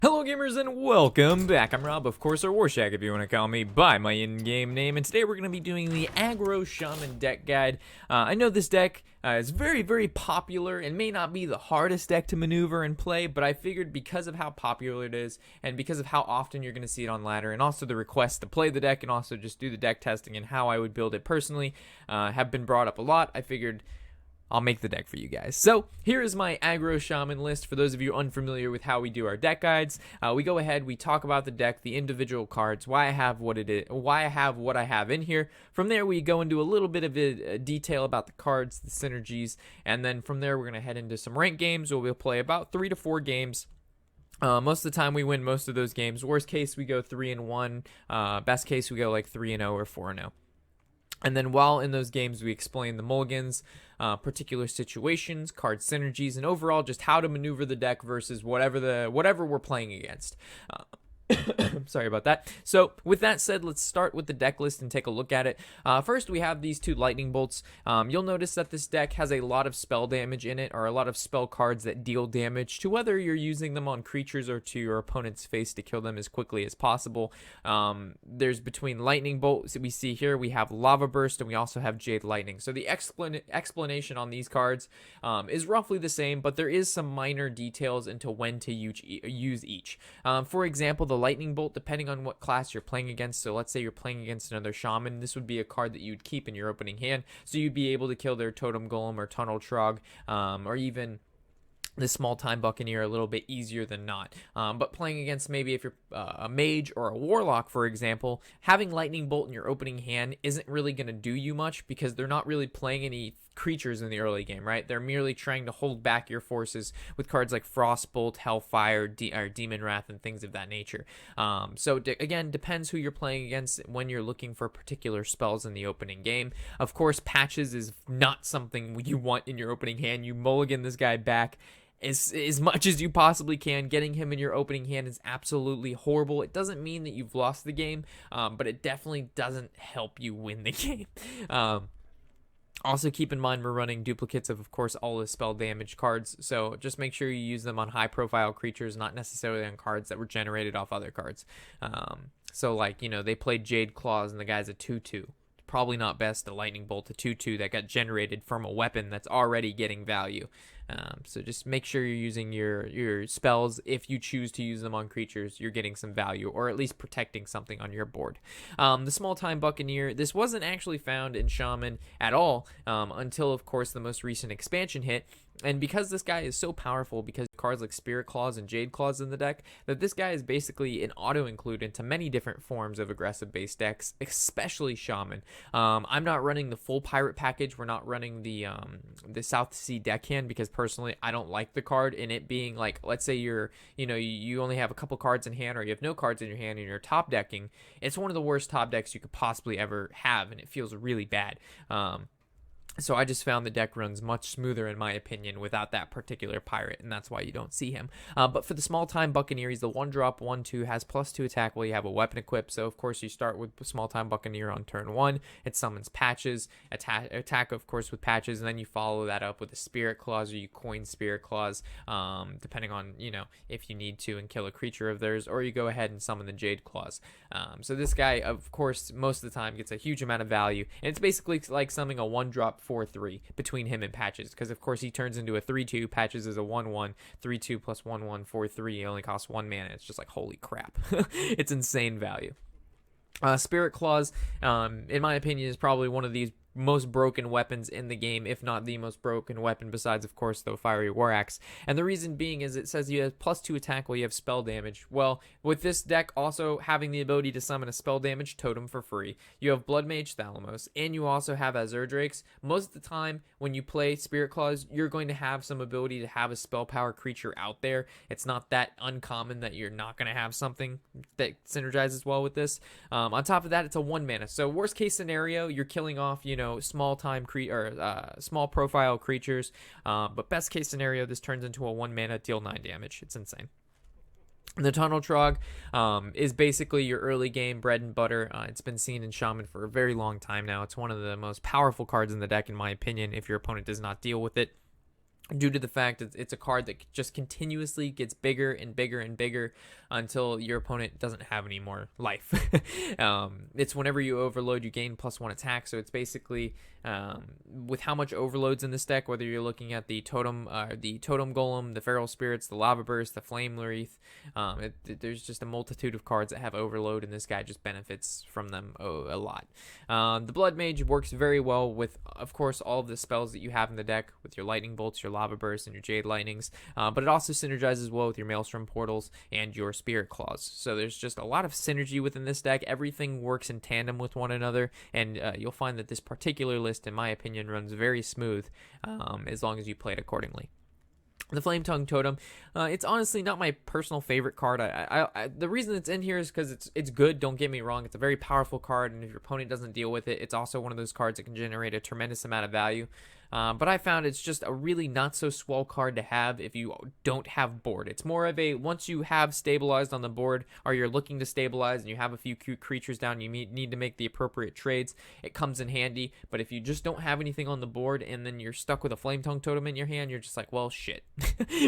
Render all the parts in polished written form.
Hello gamers and welcome back. I'm Rob, of course, or Warshag if you want to call me by my in-game name, and today we're going to be doing the Aggro Shaman deck guide. I know this deck is very popular and may not be the hardest deck to maneuver and play, but I figured because of how popular it is and because of how often you're going to see it on ladder and also the requests to play the deck and also just do the deck testing and how I would build it personally have been brought up a lot, I figured I'll make the deck for you guys. So here is my Aggro Shaman list. For those of you unfamiliar with how we do our deck guides, we go ahead, we talk about the deck, the individual cards, why I have what it is, why I have what I have in here. From there, we go into a little bit of a detail about the cards, the synergies, and then from there, we're gonna head into some ranked games where we'll play about 3 to 4 games. Most of the time we win most of those games. Worst case, we go 3-1. Best case, we go like 3-0 or 4-0. And then while in those games, we explain the mulligans, particular situations, card synergies, and overall just how to maneuver the deck versus whatever we're playing against. Sorry about that. So with that said, let's start with the deck list and take a look at it. First, we have these 2 lightning bolts. You'll notice that this deck has a lot of spell damage in it, or a lot of spell cards that deal damage to whether you're using them on creatures or to your opponent's face to kill them as quickly as possible. There's between lightning bolts we see here, we have lava burst, and we also have jade lightning. So the explanation on these cards is roughly the same, but there is some minor details into when to use each. For example, the lightning bolt, depending on what class you're playing against. So let's say you're playing against another shaman, this would be a card that you'd keep in your opening hand, so you'd be able to kill their totem golem or tunnel trog, or even the small time buccaneer a little bit easier than not. But playing against maybe if you're a mage or a warlock, for example, having lightning bolt in your opening hand isn't really going to do you much because they're not really playing any creatures in the early game, right? They're merely trying to hold back your forces with cards like Frostbolt, Hellfire, or Demon Wrath, and things of that nature. So again, depends who you're playing against when you're looking for particular spells in the opening game. Of course, patches is not something you want in your opening hand. You mulligan this guy back as much as you possibly can. Getting him in your opening hand is absolutely horrible. It doesn't mean that you've lost the game, but it definitely doesn't help you win the game. Also, keep in mind we're running duplicates of course, all the spell damage cards, so just make sure you use them on high-profile creatures, not necessarily on cards that were generated off other cards. So, like, you know, they played Jade Claws and the guy's a 2-2. Probably not best to lightning bolt a 2-2 that got generated from a weapon that's already getting value. So just make sure you're using your spells. If you choose to use them on creatures, you're getting some value, or at least protecting something on your board. The small time buccaneer, this wasn't actually found in Shaman at all until, of course, the most recent expansion hit. And because this guy is so powerful, because cards like Spirit Claws and Jade Claws in the deck, that this guy is basically an auto-include into many different forms of aggressive-based decks, especially Shaman. I'm not running the full Pirate package. We're not running the South Sea deckhand because personally I don't like the card, in it being like, let's say you only have a couple cards in hand, or you have no cards in your hand and you're top decking. It's one of the worst top decks you could possibly ever have, and it feels really bad. So I just found the deck runs much smoother, in my opinion, without that particular pirate, and that's why you don't see him. But for the small-time Buccaneer, he's the 1-drop, 1/2, has +2 attack while you have a weapon equipped. So, of course, you start with small-time Buccaneer on turn 1. It summons patches, attack, of course, with patches, and then you follow that up with a Spirit Claws, or you coin Spirit Claws, depending on, if you need to, and kill a creature of theirs, or you go ahead and summon the Jade Claws. So this guy, of course, most of the time gets a huge amount of value, and it's basically like summoning a 1-drop 4/3 between him and Patches, because of course he turns into a 3/2. Patches is a 1/1, 3/2 plus 1/1, 4/3. It only costs 1 mana. It's just like, holy crap. It's insane value. Spirit Claws, in my opinion, is probably one of these most broken weapons in the game, if not the most broken weapon, besides, of course, the Fiery War Axe. And the reason being is it says you have +2 attack while you have spell damage. Well, with this deck also having the ability to summon a spell damage totem for free, you have Blood Mage Thalamos, and you also have Azure Drakes. Most of the time, when you play Spirit Claws, you're going to have some ability to have a spell power creature out there. It's not that uncommon that you're not going to have something that synergizes well with this. On top of that, it's a 1 mana. So worst case scenario, you're killing off, small profile creatures, but best case scenario, this turns into a 1 mana, deal 9 damage. It's insane. The Tunnel Trog is basically your early game bread and butter. It's been seen in Shaman for a very long time now. It's one of the most powerful cards in the deck, in my opinion, if your opponent does not deal with it. due to the fact that it's a card that just continuously gets bigger and bigger and bigger until your opponent doesn't have any more life. It's whenever you overload, you gain +1 attack. So it's basically with how much overloads in this deck, whether you're looking at the totem golem, the feral spirits, the lava burst, the flame wreath, there's just a multitude of cards that have overload, and this guy just benefits from them a lot. The blood mage works very well with, of course, all of the spells that you have in the deck with your lightning bolts, your lava bursts, and your jade lightnings, but it also synergizes well with your maelstrom portals and your spirit claws. So there's just a lot of synergy within this deck. Everything works in tandem with one another, and you'll find that this particular list, in my opinion, runs very smooth as long as you play it accordingly. The Flame Tongue Totem, it's honestly not my personal favorite card. The reason it's in here is because it's good, don't get me wrong. It's a very powerful card, and if your opponent doesn't deal with it, it's also one of those cards that can generate a tremendous amount of value. But I found it's just a really not so swell card to have if you don't have board. It's more of a, once you have stabilized on the board, or you're looking to stabilize and you have a few cute creatures down, you need to make the appropriate trades, it comes in handy. But if you just don't have anything on the board and then you're stuck with a Flame Tongue Totem in your hand, you're just like, well, shit.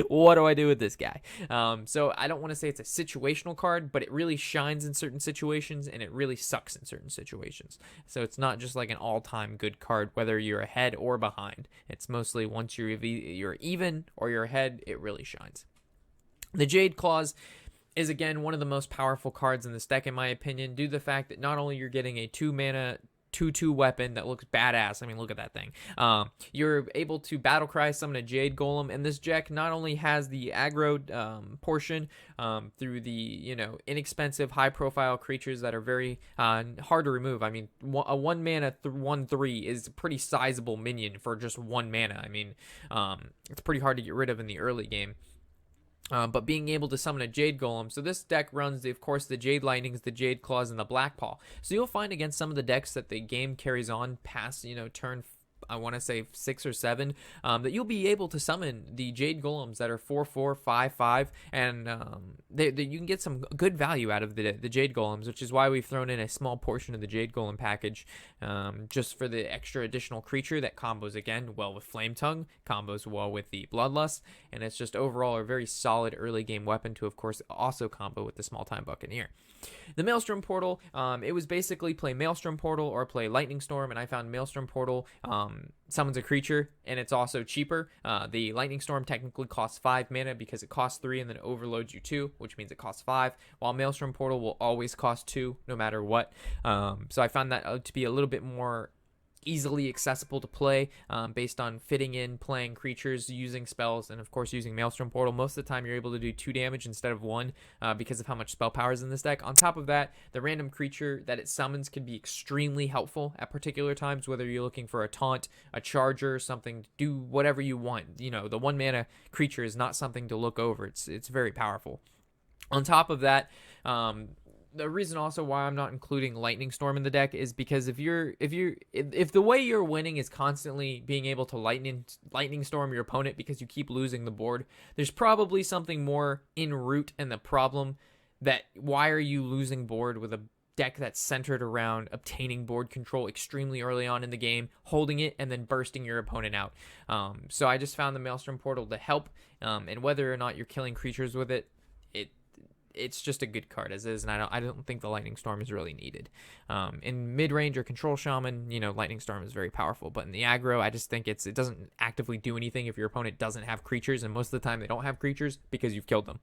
What do I do with this guy? So I don't want to say it's a situational card, but it really shines in certain situations and it really sucks in certain situations. So it's not just like an all-time good card, whether you're ahead or behind. It's mostly once you're even or you're ahead, it really shines. The Jade Claws is, again, one of the most powerful cards in this deck, in my opinion, due to the fact that not only you're getting a 2-mana 2/2 weapon that looks badass. I mean, look at that thing. You're able to battle cry summon a Jade Golem, and this deck not only has the aggro portion through the inexpensive high profile creatures that are very hard to remove. I mean, a 1-mana 1/3 is a pretty sizable minion for just 1 mana. I mean, it's pretty hard to get rid of in the early game. But being able to summon a Jade Golem. So this deck runs, of course, the Jade Lightnings, the Jade Claws, and the Black Paw. So you'll find against some of the decks that the game carries on past, turn, I want to say 6 or 7, that you'll be able to summon the Jade Golems that are 4/4, 5/5, and you can get some good value out of the Jade Golems, which is why we've thrown in a small portion of the Jade Golem package, just for the extra additional creature that combos, again, well with Flame Tongue, combos well with the Bloodlust, and it's just overall a very solid early game weapon to, of course, also combo with the Small Time Buccaneer. The Maelstrom Portal, it was basically play Maelstrom Portal or play Lightning Storm, and I found Maelstrom Portal summons a creature, and it's also cheaper. The Lightning Storm technically costs 5 mana because it costs 3 and then it overloads you 2, which means it costs 5, while Maelstrom Portal will always cost 2 no matter what. So I found that to be a little bit more easily accessible to play, based on fitting in playing creatures, using spells, and of course using Maelstrom Portal. Most of the time you're able to do 2 damage instead of 1, because of how much spell power is in this deck. On top of that, the random creature that it summons can be extremely helpful at particular times, whether you're looking for a taunt, a charger, something to do whatever you want. The 1 mana creature is not something to look over. It's very powerful. On top of that, the reason also why I'm not including Lightning Storm in the deck is because if the way you're winning is constantly being able to lightning storm your opponent because you keep losing the board, there's probably something more in root in the problem. That why are you losing board with a deck that's centered around obtaining board control extremely early on in the game, holding it, and then bursting your opponent out. So I just found the Maelstrom Portal to help, and whether or not you're killing creatures with it, it's just a good card as is, and I don't think the Lightning Storm is really needed. In mid-range or Control Shaman, Lightning Storm is very powerful, but in the aggro, I just think it doesn't actively do anything if your opponent doesn't have creatures, and most of the time they don't have creatures because you've killed them.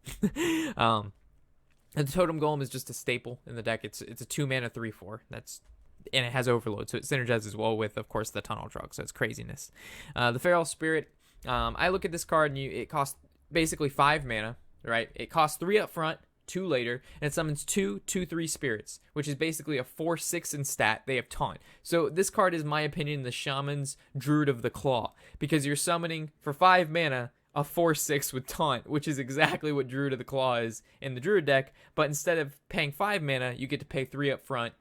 And the Totem Golem is just a staple in the deck. It's a 2-mana 3/4. And it has overload, so it synergizes well with, of course, the Tunnel Drug, so it's craziness. The Feral Spirit, I look at this card, and it costs basically 5 mana, right? It costs 3 up front, 2 later, and it summons 2/2/3 spirits, which is basically a 4/6 in stat. They have taunt. So this card is, in my opinion, the Shaman's Druid of the Claw, because you're summoning for 5 mana a 4/6 with taunt, which is exactly what Druid of the Claw is in the Druid deck, but instead of paying 5 mana, you get to pay 3 up front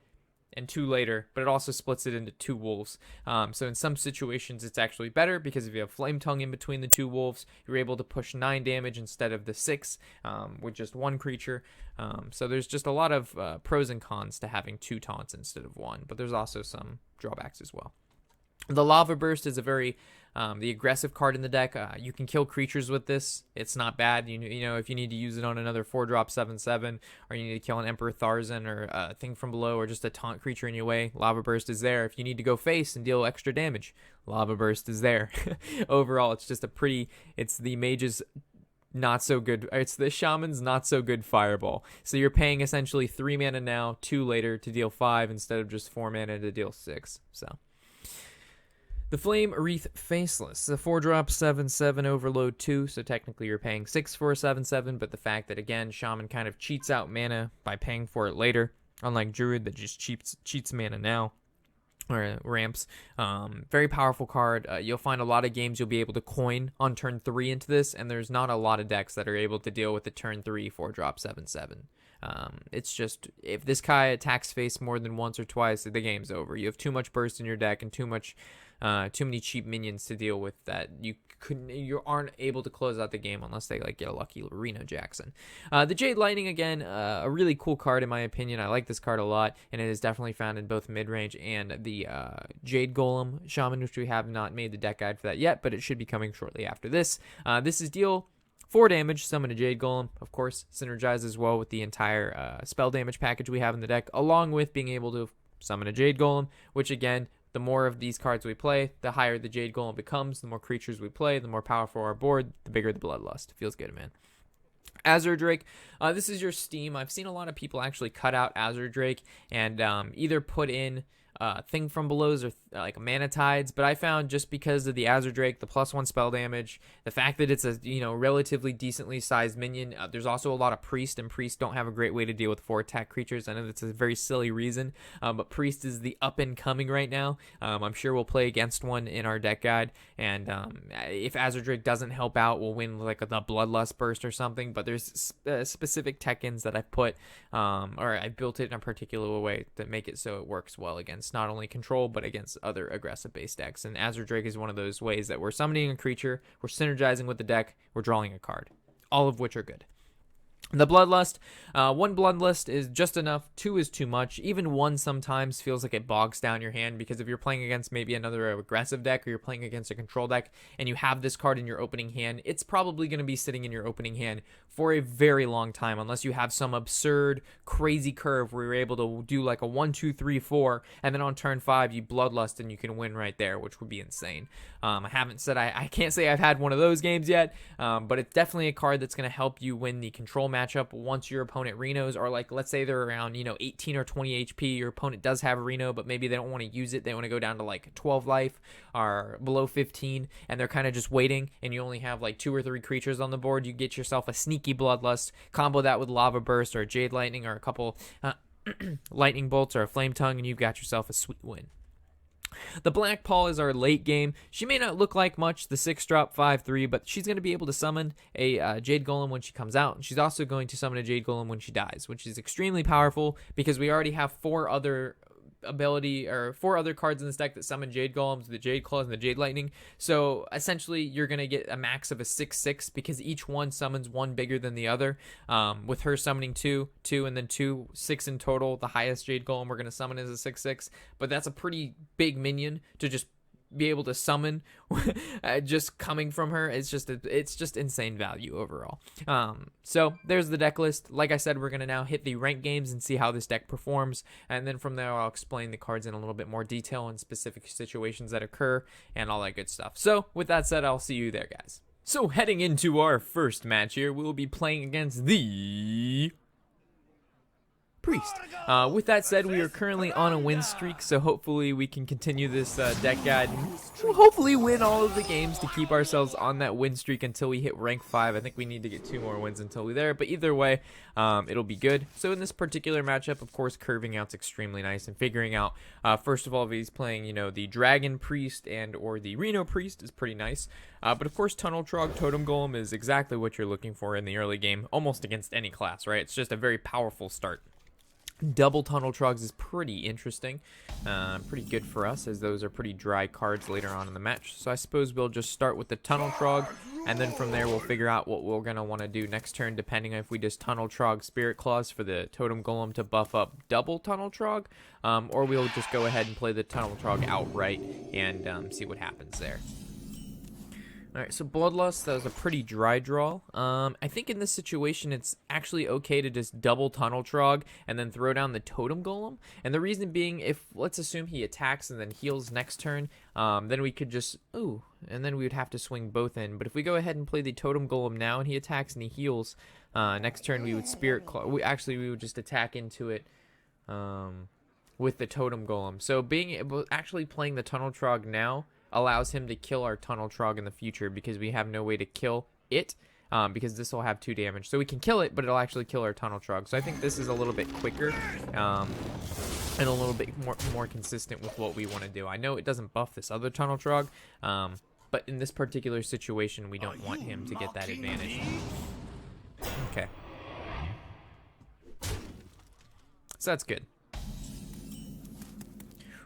and 2 later, but it also splits it into 2 wolves. So in some situations, it's actually better because if you have Flame Tongue in between the 2 wolves, you're able to push 9 damage instead of the 6 with just 1 creature. So there's just a lot of pros and cons to having 2 taunts instead of 1, but there's also some drawbacks as well. The Lava Burst is a very The aggressive card in the deck, you can kill creatures with this. It's not bad. You know, if you need to use it on another 4-drop 7/7, or you need to kill an Emperor Tharzan or a thing from below, or just a taunt creature in your way, Lava Burst is there. If you need to go face and deal extra damage, Lava Burst is there. Overall, it's just it's the mage's not so good. It's the shaman's not so good fireball. So you're paying essentially 3 mana now, 2 later to deal 5 instead of just 4 mana to deal 6. So the Flame Wreath Faceless, the 4-drop 7/7 overload 2, so technically you're paying 6 for a 7/7, but the fact that, again, Shaman kind of cheats out mana by paying for it later, unlike Druid that just cheats mana now, or ramps. Very powerful card. You'll find a lot of games you'll be able to coin on turn 3 into this, and there's not a lot of decks that are able to deal with the turn 3 4-drop 7/7. It's just, if this guy attacks face more than once or twice, the game's over. You have too much burst in your deck and too many cheap minions to deal with that you aren't able to close out the game unless they like get a lucky Reno Jackson. The Jade Lightning, again, a really cool card in my opinion. I like this card a lot, and it is definitely found in both mid-range and the Jade Golem Shaman, which we have not made the deck guide for that yet, but it should be coming shortly after this. This is deal 4 damage, summon a Jade Golem, of course, synergizes well with the entire spell damage package we have in the deck, along with being able to summon a Jade Golem, which again, the more of these cards we play, the higher the Jade Golem becomes. The more creatures we play, the more powerful our board, the bigger the Bloodlust. Feels good, man. Azure Drake, this is your Steam. I've seen a lot of people actually cut out Azure Drake and either put in Thing from Below's or like Mana Tides, but I found just because of the Azure Drake, the +1 spell damage, the fact that it's a relatively decently sized minion, there's also a lot of Priest, and Priests don't have a great way to deal with 4 attack creatures. I know that's a very silly reason, but Priest is the up and coming right now. I'm sure we'll play against one in our deck guide, and if Azure Drake doesn't help out, we'll win like the Bloodlust Burst or something. But there's specific tech-ins that I've put, or I built it in a particular way to make it so it works well against not only control but against other aggressive base decks. And Azure Drake is one of those ways that we're summoning a creature, we're synergizing with the deck, we're drawing a card, all of which are good. The Bloodlust, 1 Bloodlust is just enough, 2 is too much. Even 1 sometimes feels like it bogs down your hand, because if you're playing against maybe another aggressive deck, or you're playing against a control deck, and you have this card in your opening hand, it's probably going to be sitting in your opening hand for a very long time, unless you have some absurd, crazy curve where you're able to do like a 1, 2, 3, 4, and then on turn 5 you Bloodlust and you can win right there, which would be insane. I can't say I've had one of those games yet, but it's definitely a card that's going to help you win the control matchup once your opponent Renos, or like let's say they're around 18 or 20 HP, your opponent does have a Reno, but maybe they don't want to use it, they want to go down to like 12 life or below 15, and they're kind of just waiting, and you only have like 2 or 3 creatures on the board. You get yourself a sneaky Bloodlust, combo that with Lava Burst or Jade Lightning or a couple Lightning Bolts or a Flame Tongue, and you've got yourself a sweet win. The Black Paw is our late game. She may not look like much, the 6-drop 5/3, but she's going to be able to summon a Jade Golem when she comes out, and she's also going to summon a Jade Golem when she dies, which is extremely powerful because we already have 4 other cards in this deck that summon Jade Golems, the Jade Claws, and the Jade Lightning. So essentially you're going to get a max of a 6/6 because each one summons one bigger than the other, with her summoning 2, and then 2, 6 in total. The highest Jade Golem we're going to summon is a 6/6, but that's a pretty big minion to just be able to summon just coming from her. It's just insane value overall. So there's the deck list. Like I said, we're going to now hit the ranked games and see how this deck performs, and then from there I'll explain the cards in a little bit more detail and specific situations that occur and all that good stuff. So with that said, I'll see you there, guys. So heading into our first match here, we'll be playing against the Priest. With that said, we are currently on a win streak, so hopefully we can continue this deck guide and we'll hopefully win all of the games to keep ourselves on that win streak until we hit rank 5. I think we need to get 2 more wins until we're there, but either way, it'll be good. So in this particular matchup, of course, curving out's extremely nice, and figuring out, first of all, if he's playing, the Dragon Priest and or the Reno Priest is pretty nice. But of course, Tunnel Trog Totem Golem is exactly what you're looking for in the early game, almost against any class, right? It's just a very powerful start. Double Tunnel Trogs is pretty interesting, pretty good for us, as those are pretty dry cards later on in the match. So I suppose we'll just start with the Tunnel Trog, and then from there we'll figure out what we're going to want to do next turn, depending on if we just Tunnel Trog Spirit Claws for the Totem Golem to buff up double Tunnel Trog, or we'll just go ahead and play the Tunnel Trog outright and see what happens there. Alright, so Bloodlust, that was a pretty dry draw. I think in this situation, it's actually okay to just double Tunnel Trog and then throw down the Totem Golem. And the reason being, if, let's assume he attacks and then heals next turn, then we could just, and then we would have to swing both in. But if we go ahead and play the Totem Golem now and he attacks and he heals, next turn we would Spirit Claw. We would just attack into it with the Totem Golem. So actually playing the Tunnel Trog now allows him to kill our Tunnel Trog in the future because we have no way to kill it because this will have 2 damage. So we can kill it, but it'll actually kill our Tunnel Trog. So I think this is a little bit quicker and a little bit more consistent with what we want to do. I know it doesn't buff this other Tunnel Trog, but in this particular situation, we don't want him to get that advantage. Okay. So that's good.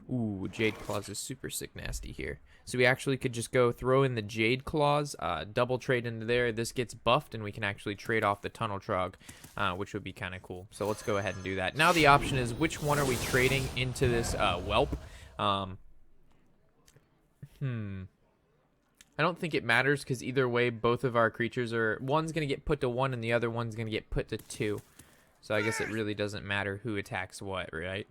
Ooh, Jade Claws is super sick nasty here. So we actually could just go throw in the Jade Claws, double trade into there. This gets buffed, and we can actually trade off the Tunnel Trog, which would be kind of cool. So let's go ahead and do that. Now the option is, which one are we trading into this Whelp? I don't think it matters, because either way, both of our creatures are... One's going to get put to 1, and the other one's going to get put to 2. So I guess it really doesn't matter who attacks what, right?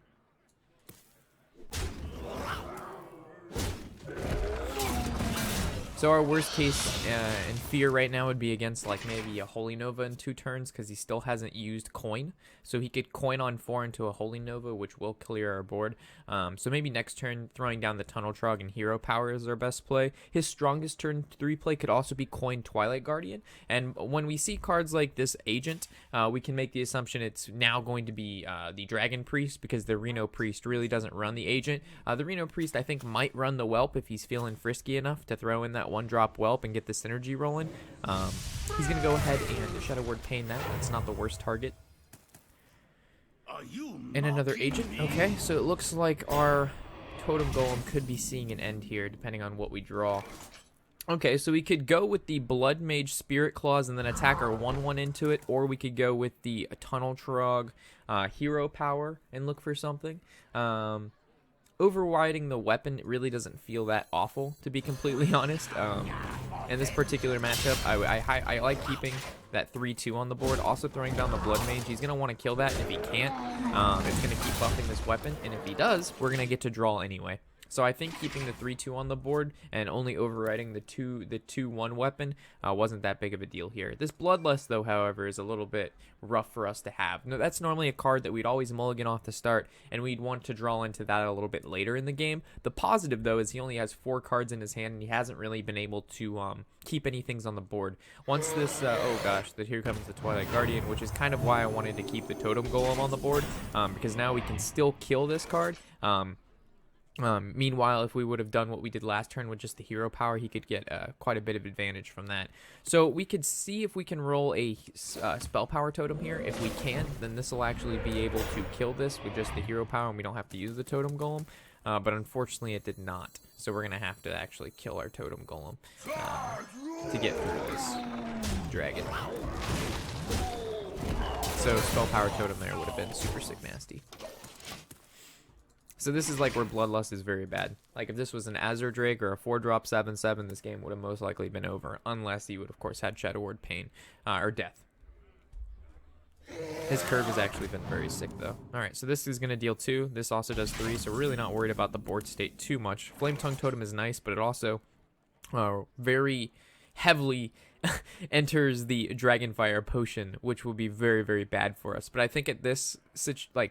So our worst case in fear right now would be against like maybe a Holy Nova in 2 turns because he still hasn't used coin. So he could coin on 4 into a Holy Nova, which will clear our board. So maybe next turn throwing down the Tunnel Trog and Hero Power is our best play. His strongest turn 3 play could also be coin Twilight Guardian. And when we see cards like this Agent, we can make the assumption it's now going to be the Dragon Priest because the Reno Priest really doesn't run the Agent. The Reno Priest I think might run the Whelp if he's feeling frisky enough to throw in that 1-drop Whelp and get the synergy rolling. He's going to go ahead and Shadow Word Pain that. That's not the worst target. And another Agent. Okay, so it looks like our Totem Golem could be seeing an end here, depending on what we draw. Okay, so we could go with the Blood Mage Spirit Claws and then attack our 1/1 into it, or we could go with the Tunnel Trog Hero Power and look for something. Overriding the weapon really doesn't feel that awful, to be completely honest. In this particular matchup, I like keeping that 3/2 on the board. Also throwing down the Blood Mage. He's going to want to kill that. If he can't, it's going to keep buffing this weapon. And if he does, we're going to get to draw anyway. So I think keeping the 3/2 on the board and only overriding the 2/1 weapon wasn't that big of a deal here. This Bloodlust, though, however, is a little bit rough for us to have. No, that's normally a card that we'd always mulligan off the start, and we'd want to draw into that a little bit later in the game. The positive, though, is he only has 4 cards in his hand, and he hasn't really been able to keep any things on the board. Once this, oh gosh, here comes the Twilight Guardian, which is kind of why I wanted to keep the Totem Golem on the board, because now we can still kill this card. Meanwhile, if we would have done what we did last turn with just the Hero Power, he could get quite a bit of advantage from that. So we could see if we can roll a Spell Power Totem here. If we can, then this will actually be able to kill this with just the Hero Power, and we don't have to use the Totem Golem. But unfortunately, it did not. So we're going to have to actually kill our Totem Golem to get through this dragon. So Spell Power Totem there would have been super sick nasty. So this is like where Bloodlust is very bad. Like if this was an Azure Drake or a 4-drop 7/7, this game would have most likely been over, unless he would of course had Shadow Word Pain or Death. His curve has actually been very sick though. Alright, so this is going to deal 2. This also does 3, so we're really not worried about the board state too much. Flame Tongue Totem is nice, but it also very heavily enters the Dragonfire Potion, which will be very, very bad for us. But I think at this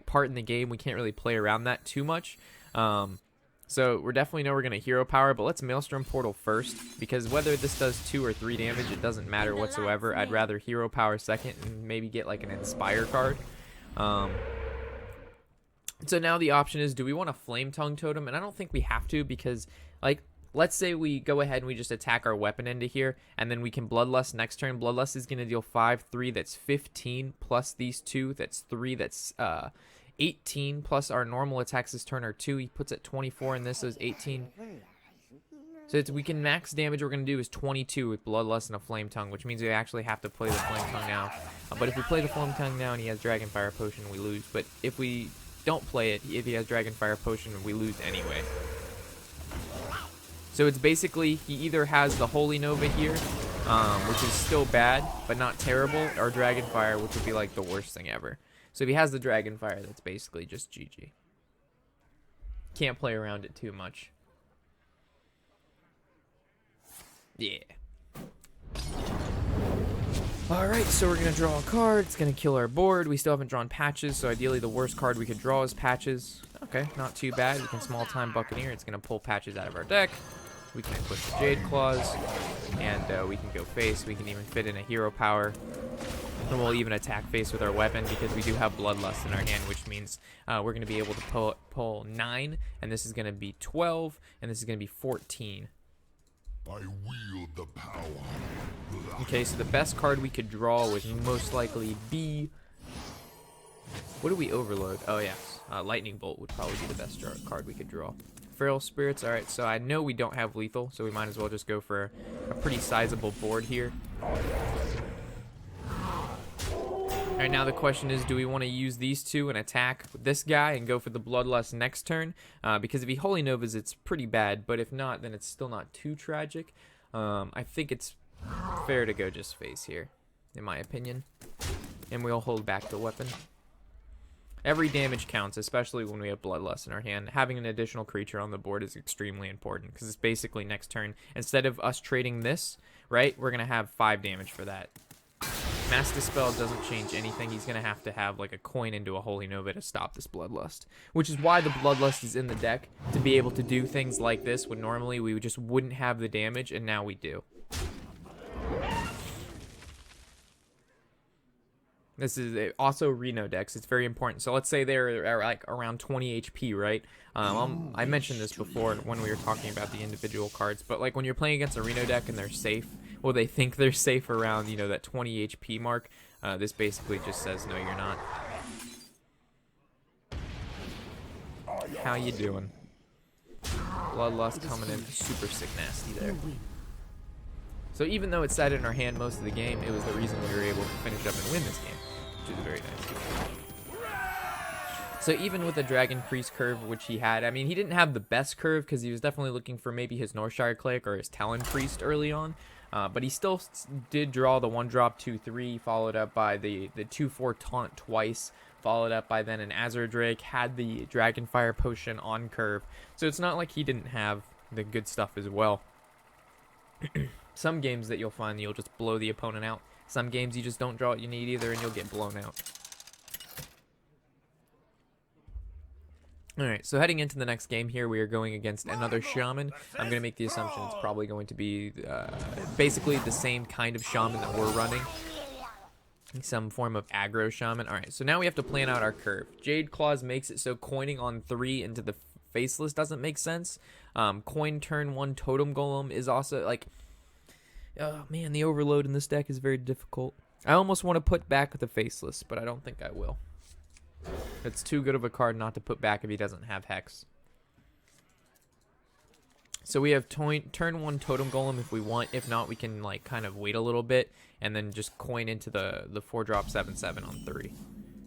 part in the game, we can't really play around that too much. So we're definitely know we're going to Hero Power, but let's Maelstrom Portal first, because whether this does 2 or 3 damage, it doesn't matter whatsoever. I'd rather Hero Power second and maybe get like an Inspire card. So now the option is, do we want a Flame Tongue Totem? And I don't think we have to, because like, let's say we go ahead and we just attack our weapon into here, and then we can Bloodlust next turn. Bloodlust is going to deal 5/3, that's 15, plus these 2, that's 3, that's 18, plus our normal attacks this turn are 2. He puts at 24, and this is 18. So we can max damage we're going to do is 22 with Bloodlust and a Flame Tongue, which means we actually have to play the Flame Tongue now. But if we play the Flame Tongue now and he has Dragonfire Potion, we lose. But if we don't play it, if he has Dragonfire Potion, we lose anyway. So it's basically, he either has the Holy Nova here, which is still bad, but not terrible, or Dragonfire, which would be like the worst thing ever. So if he has the Dragonfire, that's basically just GG. Can't play around it too much. Yeah. Alright, so we're going to draw a card. It's going to kill our board. We still haven't drawn Patches, so ideally the worst card we could draw is Patches. Okay, not too bad. We can Small Time Buccaneer. It's going to pull Patches out of our deck. We can push the Jade Claws, and we can go face. We can even fit in a Hero Power. And we'll even attack face with our weapon because we do have Bloodlust in our hand, which means we're going to be able to pull 9, and this is going to be 12, and this is going to be 14. I wield the power. Okay, so the best card we could draw would most likely be... What do we overload? Oh, yes. Lightning Bolt would probably be the best card we could draw. Feral Spirits. Alright, so I know we don't have lethal, so we might as well just go for a pretty sizable board here. Alright, now the question is, do we want to use these two and attack this guy and go for the Bloodlust next turn? Because if he Holy Novas, it's pretty bad, but if not, then it's still not too tragic. I think it's fair to go just face here, in my opinion. And we'll hold back the weapon. Every damage counts, especially when we have Bloodlust in our hand. Having an additional creature on the board is extremely important, because it's basically next turn. Instead of us trading this, right, we're going to have 5 damage for that. Mass Dispel doesn't change anything. He's going to have like a coin into a Holy Nova to stop this Bloodlust. Which is why the Bloodlust is in the deck, to be able to do things like this when normally we just wouldn't have the damage, and now we do. This is also Reno decks. It's very important. So let's say they're like around 20 HP, right? I mentioned this before when we were talking about the individual cards, but like when you're playing against a Reno deck and they're safe, well, they think they're safe around, you know, that 20 HP mark. This basically just says, no, you're not. How you doing? Bloodlust coming in super sick nasty there. So even though it sat in our hand most of the game, it was the reason we were able to finish up and win this game, which is very nice. So even with the Dragon Priest curve, which he had, I mean, he didn't have the best curve because he was definitely looking for maybe his Northshire Click or his Talon Priest early on. But he still did draw the 1-drop 2/3, followed up by the 2/4 Taunt twice, followed up by then an Azure Drake, had the Dragonfire Potion on curve. So it's not like he didn't have the good stuff as well. Some games that you'll find you'll just blow the opponent out. Some games you just don't draw what you need either and you'll get blown out. Alright, so heading into the next game here, we are going against another Shaman. I'm going to make the assumption it's probably going to be basically the same kind of Shaman that we're running. Some form of Aggro Shaman. Alright, so now we have to plan out our curve. Jade Claws makes it so coining on 3 into the Faceless doesn't make sense. Coin turn 1 Totem Golem is also like... Oh man, the overload in this deck is very difficult. I almost want to put back the Faceless, but I don't think I will. It's too good of a card not to put back if he doesn't have Hex. So we have turn 1 Totem Golem if we want. If not, we can like kind of wait a little bit and then just coin into the 4-drop 7/7 on 3,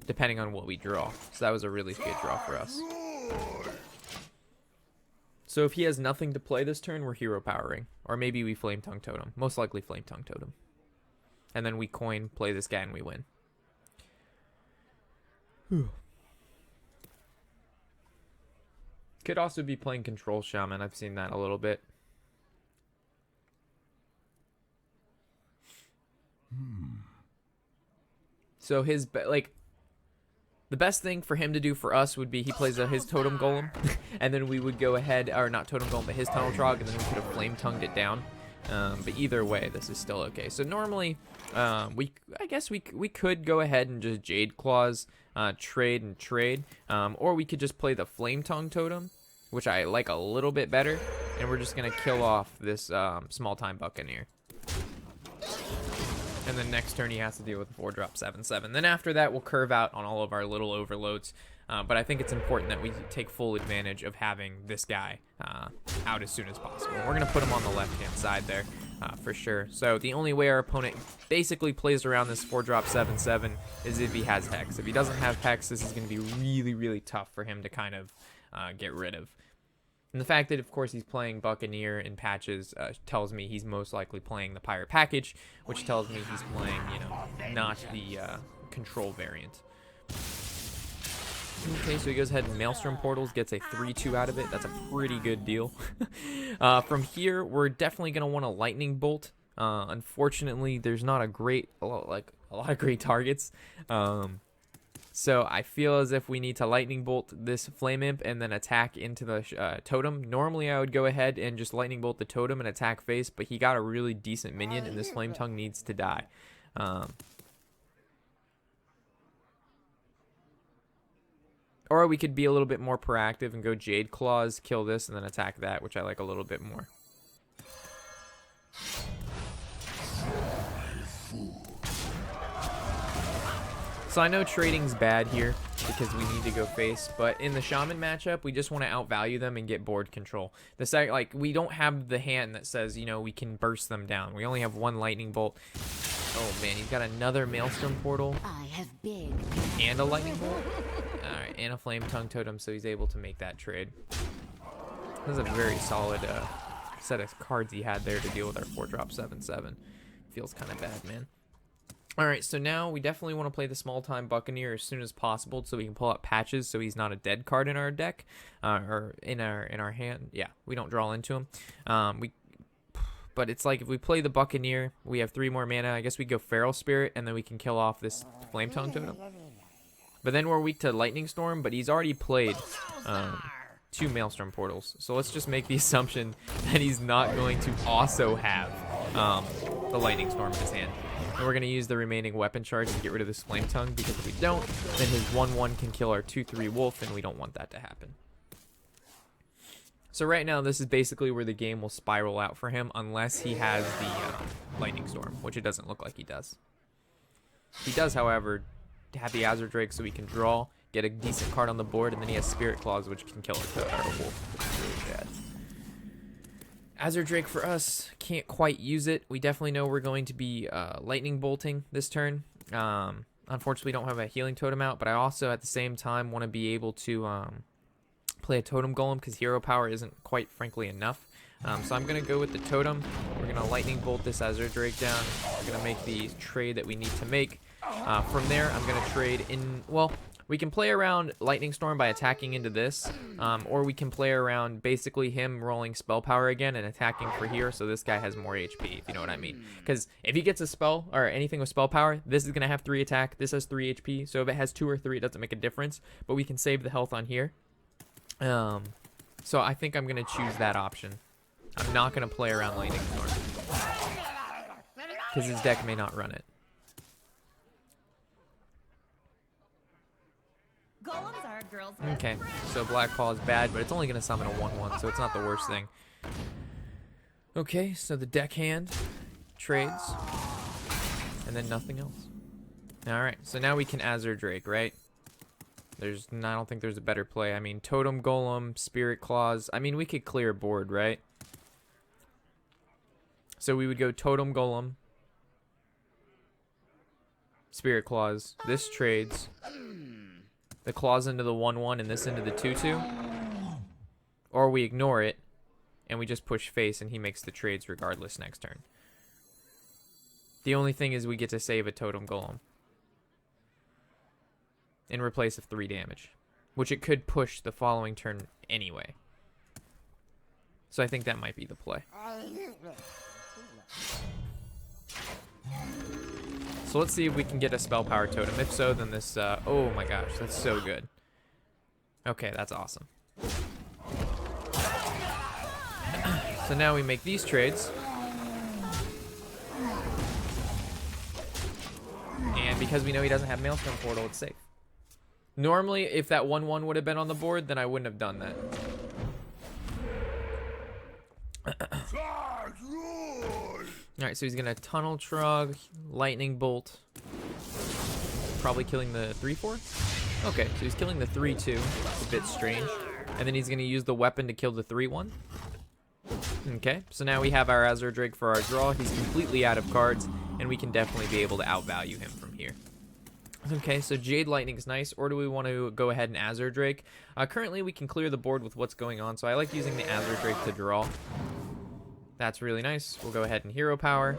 depending on what we draw. So that was a really good draw for us. So if he has nothing to play this turn, we're Hero Powering. Or maybe we Flame Tongue Totem. Most likely Flame Tongue Totem. And then we coin, play this guy, and we win. Could also be playing Control Shaman. I've seen that a little bit. So his, like... The best thing for him to do for us would be he plays his Totem Golem, and then we would go ahead, or not Totem Golem, but his Tunnel Trog, and then we could have Flame Tongued it down. But either way, this is still okay. So normally, I guess we could go ahead and just Jade Claws, trade, or we could just play the Flame Tongue Totem, which I like a little bit better, and we're just gonna kill off this Small Time Buccaneer. And then next turn he has to deal with 4-drop 7/7. Then after that we'll curve out on all of our little overloads. But I think it's important that we take full advantage of having this guy out as soon as possible. We're going to put him on the left-hand side there for sure. So the only way our opponent basically plays around this 4-drop 7/7 is if he has Hex. If he doesn't have Hex, this is going to be really, really tough for him to kind of get rid of. And the fact that, of course, he's playing Buccaneer in patches tells me he's most likely playing the Pirate package, which tells me he's playing, you know, not the control variant. Okay, so he goes ahead and Maelstrom Portals, gets a 3-2 out of it. That's a pretty good deal. From here, we're definitely going to want a Lightning Bolt. Unfortunately, there's not a lot of great targets. So I feel as if we need to Lightning Bolt this Flame Imp and then attack into the Totem. Normally I would go ahead and just Lightning Bolt the Totem and attack face, but he got a really decent minion and this Flame Tongue needs to die. Or we could be a little bit more proactive and go Jade Claws, kill this, and then attack that, which I like a little bit more. So I know trading's bad here because we need to go face, but in the Shaman matchup, we just want to outvalue them and get board control. We don't have the hand that says, you know, we can burst them down. We only have one Lightning Bolt. Oh man, he's got another Maelstrom Portal and a Lightning Bolt. Alright, and a Flame Tongue Totem, so he's able to make that trade. This is a very solid set of cards he had there to deal with our 4-drop 7/7. Feels kind of bad, man. Alright, so now we definitely want to play the small-time Buccaneer as soon as possible so we can pull out patches so he's not a dead card in our deck, or in our hand. Yeah, we don't draw into him. But it's like if we play the Buccaneer, we have 3 more mana. I guess we go Feral Spirit, and then we can kill off this Flame Tongue Totem. But then we're weak to Lightning Storm, but he's already played 2 Maelstrom Portals. So let's just make the assumption that he's not going to also have the Lightning Storm in his hand. And we're going to use the remaining weapon charge to get rid of this Flame Tongue, because if we don't, then his 1/1 can kill our 2/3 Wolf, and we don't want that to happen. So right now, this is basically where the game will spiral out for him, unless he has the Lightning Storm, which it doesn't look like he does. He does, however, have the Azure Drake, so he can draw, get a decent card on the board, and then he has Spirit Claws, which can kill a Wolf, which is really bad. Azure Drake for us, can't quite use it. We definitely know we're going to be Lightning Bolting this turn. Unfortunately, we don't have a Healing Totem out, but I also, at the same time, want to be able to play a Totem Golem, because Hero Power isn't quite, frankly, enough. So I'm going to go with the Totem. We're going to Lightning Bolt this Azure Drake down. We're going to make the trade that we need to make. From there, I'm going to trade in... Well, we can play around Lightning Storm by attacking into this, or we can play around basically him rolling spell power again and attacking for here, so this guy has more HP, if you know what I mean. Because if he gets a spell, or anything with spell power, this is going to have 3 attack, this has 3 HP, so if it has 2 or 3, it doesn't make a difference, but we can save the health on here. So I think I'm going to choose that option. I'm not going to play around Lightning Storm, because his deck may not run it. Okay, so Black Paw is bad, but it's only going to summon a 1/1, so it's not the worst thing. Okay, so the deck hand trades, and then nothing else. Alright, so now we can Azure Drake, right? I don't think there's a better play. I mean, Totem Golem, Spirit Claws. I mean, we could clear board, right? So we would go Totem Golem, Spirit Claws. This trades. The Claws into the 1/1 and this into the 2/2. Or we ignore it and we just push face and he makes the trades regardless next turn. The only thing is we get to save a Totem Golem in replace of 3 damage, which it could push the following turn anyway. So I think that might be the play. So let's see if we can get a Spell Power Totem. If so, then this... oh my gosh, that's so good. Okay, that's awesome. So now we make these trades. And because we know he doesn't have Maelstrom Portal, it's safe. Normally, if that 1/1 would have been on the board, then I wouldn't have done that. Alright, so he's going to Tunnel Trug, Lightning Bolt. Probably killing the 3/4? Okay, so he's killing the 3/2. It's a bit strange. And then he's going to use the weapon to kill the 3/1. Okay, so now we have our Azure Drake for our draw. He's completely out of cards, and we can definitely be able to outvalue him from here. Okay, so Jade Lightning's nice, or do we want to go ahead and Azure Drake? Currently, we can clear the board with what's going on, so I like using the Azure Drake to draw. That's really nice. We'll go ahead and Hero Power.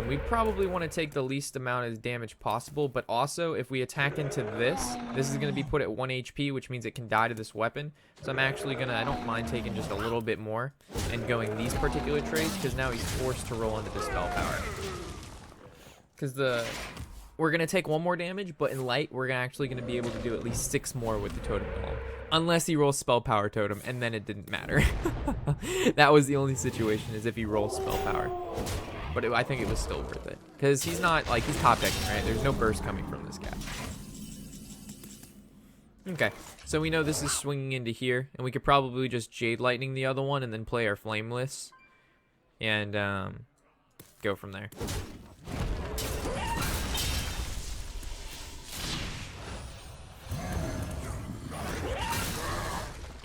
We probably want to take the least amount of damage possible, but also, if we attack into this is going to be put at 1 HP, which means it can die to this weapon. So I'm actually going to, I don't mind taking just a little bit more and going these particular trades, because now he's forced to roll into the Spell Power. Because we're going to take 1 more damage, but in light, we're actually going to be able to do at least 6 more with the Totem Golem. Unless he rolls Spell Power Totem, and then it didn't matter. That was the only situation, is if he rolls Spell Power. But I think it was still worth it. Because he's not, like, he's top decking, right? There's no burst coming from this guy. Okay, so we know this is swinging into here, and we could probably just Jade Lightning the other one and then play our Flameless. And, go from there.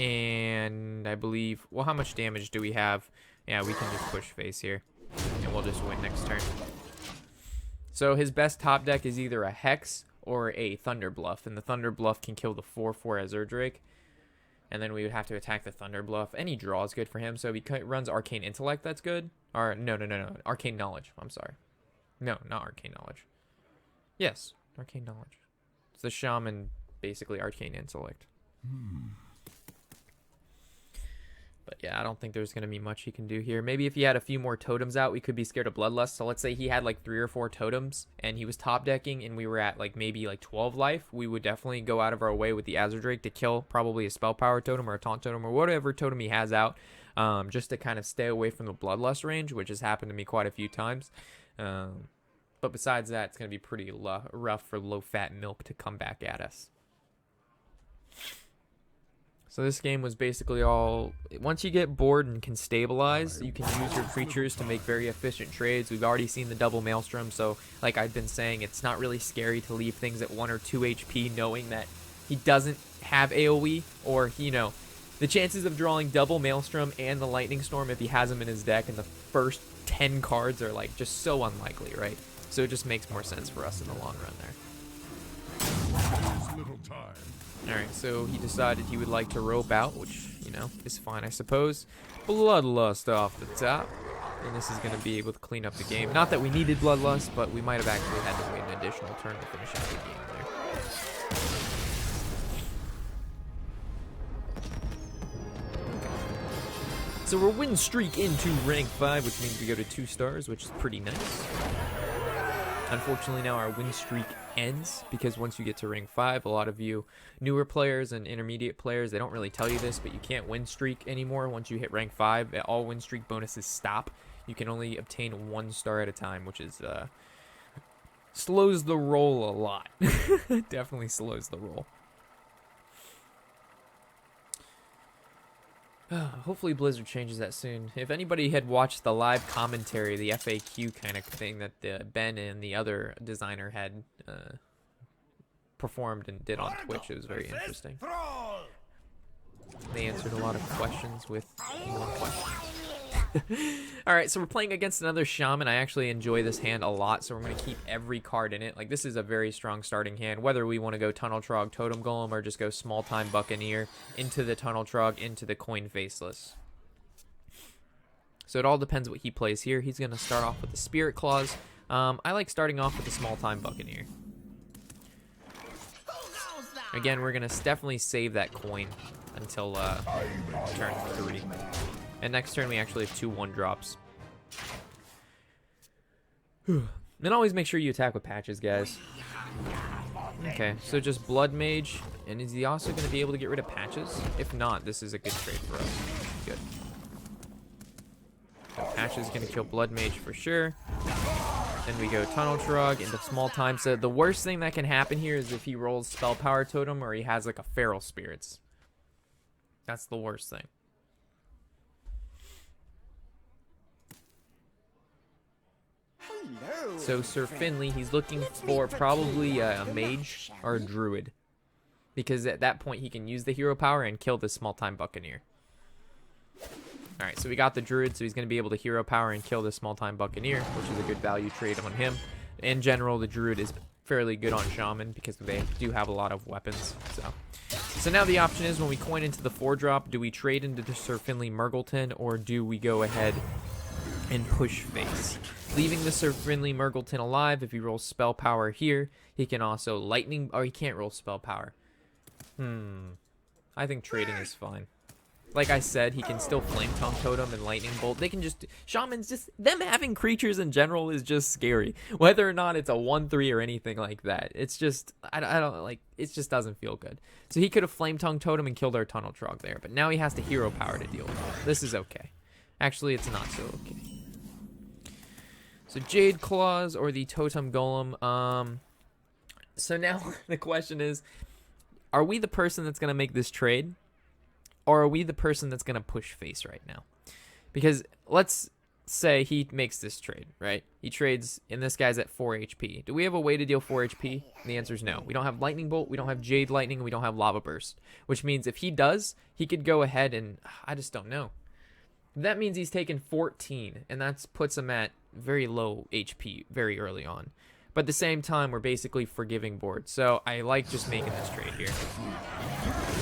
And I believe, well, how much damage do we have? Yeah, we can just push face here, and we'll just win next turn. So his best top deck is either a Hex or a Thunder Bluff, and the Thunder Bluff can kill the 4/4 Azure Drake. And then we would have to attack the Thunder Bluff. Any draw is good for him, so if he runs Arcane Intellect, that's good. Or, no, Arcane Knowledge, I'm sorry. No, not Arcane Knowledge. Yes, Arcane Knowledge. It's the Shaman, basically Arcane Intellect. But yeah, I don't think there's going to be much he can do here. Maybe if he had a few more totems out, we could be scared of Bloodlust. So let's say he had like 3 or 4 totems and he was top decking and we were at like maybe like 12 life. We would definitely go out of our way with the Azure Drake to kill probably a Spell Power totem or a Taunt totem or whatever totem he has out, just to kind of stay away from the Bloodlust range, which has happened to me quite a few times. But besides that, it's going to be pretty rough for low-fat milk to come back at us. So this game was basically all, once you get bored and can stabilize, you can use your creatures to make very efficient trades. We've already seen the double Maelstrom, so like I've been saying, it's not really scary to leave things at 1 or 2 HP knowing that he doesn't have AoE, or, you know, the chances of drawing double Maelstrom and the Lightning Storm if he has them in his deck in the first 10 cards are like just so unlikely, right? So it just makes more sense for us in the long run there. Little time. Alright, so he decided he would like to rope out, which, you know, is fine, I suppose. Bloodlust off the top. And this is going to be able to clean up the game. Not that we needed Bloodlust, but we might have actually had to wait an additional turn to finish out the game there. So we're win streak into rank 5, which means we go to 2 stars, which is pretty nice. Unfortunately, now our win streak ends, because once you get to rank 5, a lot of you newer players and intermediate players, they don't really tell you this, but you can't win streak anymore once you hit rank 5. All win streak bonuses stop. You can only obtain 1 star at a time, which is slows the roll a lot. Definitely slows the roll. Hopefully Blizzard changes that soon. If anybody had watched the live commentary, the FAQ kind of thing that Ben and the other designer had performed and did on Twitch, it was very interesting. They answered a lot of questions with more questions. Alright, so we're playing against another Shaman. I actually enjoy this hand a lot, so we're going to keep every card in it. Like, this is a very strong starting hand, whether we want to go Tunnel Trog, Totem Golem, or just go Small Time Buccaneer into the Tunnel Trog, into the Coin Faceless. So it all depends what he plays here. He's going to start off with the Spirit Claws. I like starting off with the Small Time Buccaneer. Again, we're going to definitely save that coin until turn 3. And next turn, we actually have 2 1-drops. Then always make sure you attack with patches, guys. Okay, so just Blood Mage. And is he also going to be able to get rid of patches? If not, this is a good trade for us. Good. So patches is going to kill Blood Mage for sure. Then we go Tunnel Trog into Small Time. So the worst thing that can happen here is if he rolls Spell Power Totem or he has like a Feral Spirits. That's the worst thing. So Sir Finley, he's looking for probably a mage or a druid, because at that point he can use the hero power and kill this Small Time Buccaneer. Alright, so we got the druid, so he's going to be able to hero power and kill this Small Time Buccaneer, which is a good value trade on him. In general, the druid is fairly good on Shaman because they do have a lot of weapons. So now the option is when we coin into the 4-drop, do we trade into the Sir Finley Murgleton or do we go ahead and push face? Leaving the Sir Finley Murgleton alive, if he rolls spell power here, he can also lightning, or he can't roll spell power. I think trading is fine. Like I said, he can still Flame Tongue Totem and Lightning Bolt. They can just, Shaman's just, them having creatures in general is just scary. Whether or not it's a 1/3 or anything like that. It's just, I don't, like, it just doesn't feel good. So he could have Flame Tongue Totem and killed our Tunnel Trog there. But now he has to hero power to deal with it. This is okay. Actually, it's not so okay. So Jade Claws or the Totem Golem. So now the question is, are we the person that's going to make this trade? Or are we the person that's going to push face right now? Because let's say he makes this trade, right? He trades, and this guy's at 4 HP. Do we have a way to deal 4 HP? And the answer is no. We don't have Lightning Bolt, we don't have Jade Lightning, and we don't have Lava Burst. Which means if he does, he could go ahead and, I just don't know. That means he's taken 14, and that puts him at very low HP very early on. But at the same time, we're basically forgiving board. So I like just making this trade here.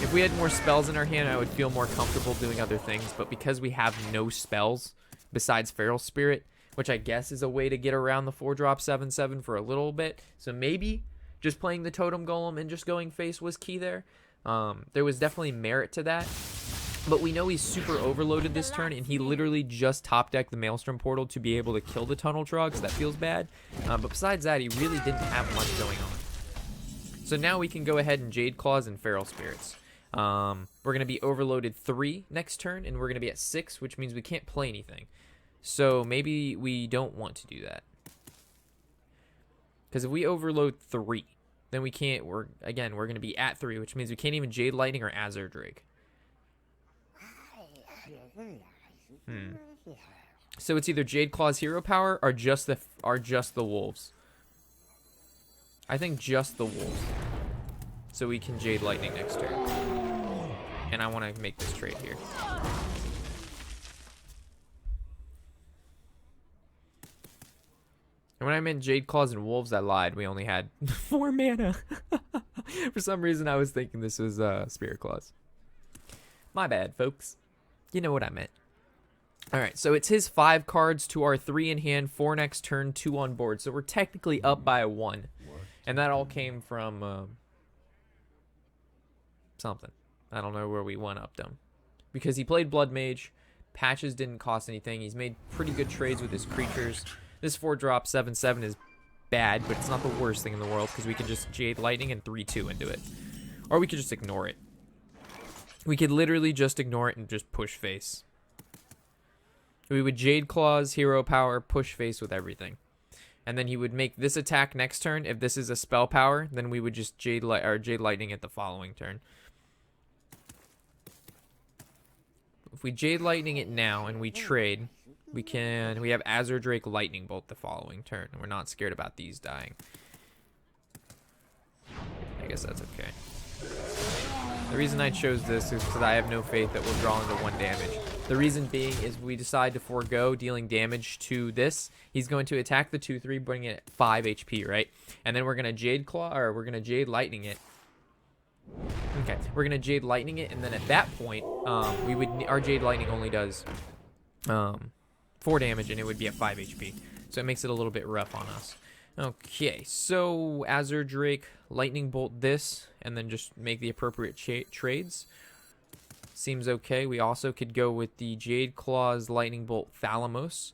If we had more spells in our hand, I would feel more comfortable doing other things. But because we have no spells besides Feral Spirit, which I guess is a way to get around the 4-drop 7/7 for a little bit. So maybe just playing the Totem Golem and just going face was key there. There was definitely merit to that. But we know he's super overloaded this turn, and he literally just top-decked the Maelstrom Portal to be able to kill the Tunnel Trog, so that feels bad. But besides that, he really didn't have much going on. So now we can go ahead and Jade Claws and Feral Spirits. We're going to be overloaded 3 next turn, and we're going to be at 6, which means we can't play anything. So maybe we don't want to do that. Because if we overload 3, then we can't, we're going to be at 3, which means we can't even Jade Lightning or Azure Drake. So it's either Jade Claw's hero power or just the wolves. I think just the wolves. So we can Jade Lightning next turn. And I want to make this trade here. And when I meant Jade Claws and wolves, I lied. We only had 4 mana. For some reason, I was thinking this was Spirit Claws. My bad, folks. You know what I meant. Alright, so it's his 5 cards to our 3 in hand, 4 next turn, 2 on board. So we're technically up by 1. And that all came from something. I don't know where we went up them. Because he played Blood Mage. Patches didn't cost anything. He's made pretty good trades with his creatures. This 4-drop 7/7 is bad, but it's not the worst thing in the world because we can just Jade Lightning and 3/2 into it. Or we could just ignore it. We could literally just ignore it and just push face. We would Jade Claws, hero power, push face with everything. And then he would make this attack next turn. If this is a spell power, then we would just Jade Lightning it the following turn. If we Jade Lightning it now and we trade, we have Azure Drake Lightning Bolt the following turn. And we're not scared about these dying. I guess that's okay. The reason I chose this is because I have no faith that we'll draw into 1 damage. The reason being is we decide to forego dealing damage to this. He's going to attack the 2/3, bringing it at 5 HP, right? And then we're going to Jade Claw, or we're going to Jade Lightning it. Okay, we're going to Jade Lightning it, and then at that point, our Jade Lightning only does 4 damage, and it would be at 5 HP. So it makes it a little bit rough on us. Okay, so Azure Drake, Lightning Bolt this, and then just make the appropriate trades. Seems okay. We also could go with the Jade Claws, Lightning Bolt, Thalamos.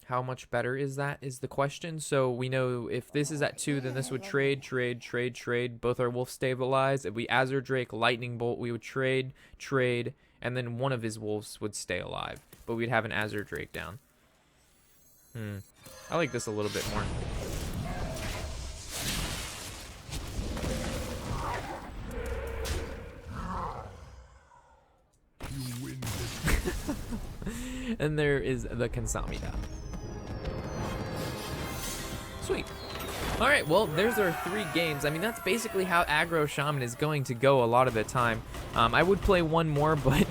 How much better is that is the question. So we know if this is at 2, then this would trade. Both are wolf stabilized. If we Azure Drake, Lightning Bolt, we would trade, and then one of his wolves would stay alive. But we'd have an Azure Drake down. I like this a little bit more. You win. And there is the Kansamida. Sweet. All right, well, there's our 3 games. I mean, that's basically how Aggro Shaman is going to go a lot of the time. I would play one more, but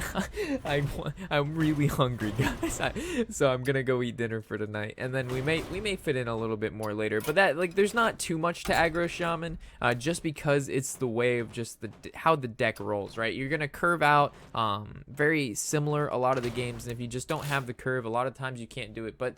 I'm really hungry, guys. So I'm gonna go eat dinner for tonight, and then we may fit in a little bit more later. But that, like, there's not too much to Aggro Shaman, just because it's the way of just how the deck rolls, right? You're gonna curve out, very similar a lot of the games, and if you just don't have the curve, a lot of times you can't do it. But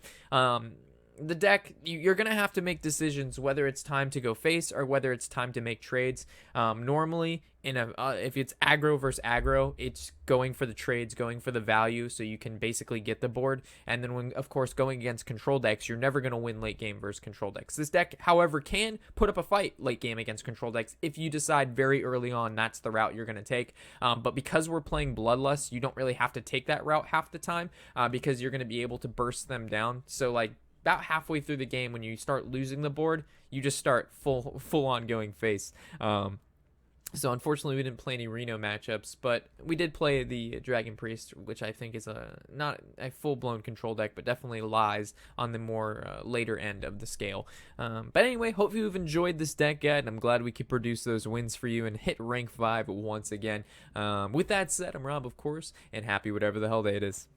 the deck, you're gonna have to make decisions whether it's time to go face or whether it's time to make trades. Normally, if it's aggro versus aggro, it's going for the trades, going for the value, so you can basically get the board. And then when, of course, going against control decks, you're never gonna win late game versus control decks. This deck, however, can put up a fight late game against control decks if you decide very early on that's the route you're gonna take. But because we're playing Bloodlust, you don't really have to take that route half the time, because you're gonna be able to burst them down. So, like, about halfway through the game, when you start losing the board, you just start full on going face. So unfortunately, we didn't play any Reno matchups, but we did play the Dragon Priest, which I think is not a full-blown control deck, but definitely lies on the more later end of the scale. But anyway, hope you've enjoyed this deck guide, and I'm glad we could produce those wins for you and hit rank 5 once again. With that said, I'm Rob, of course, and happy whatever the hell day it is.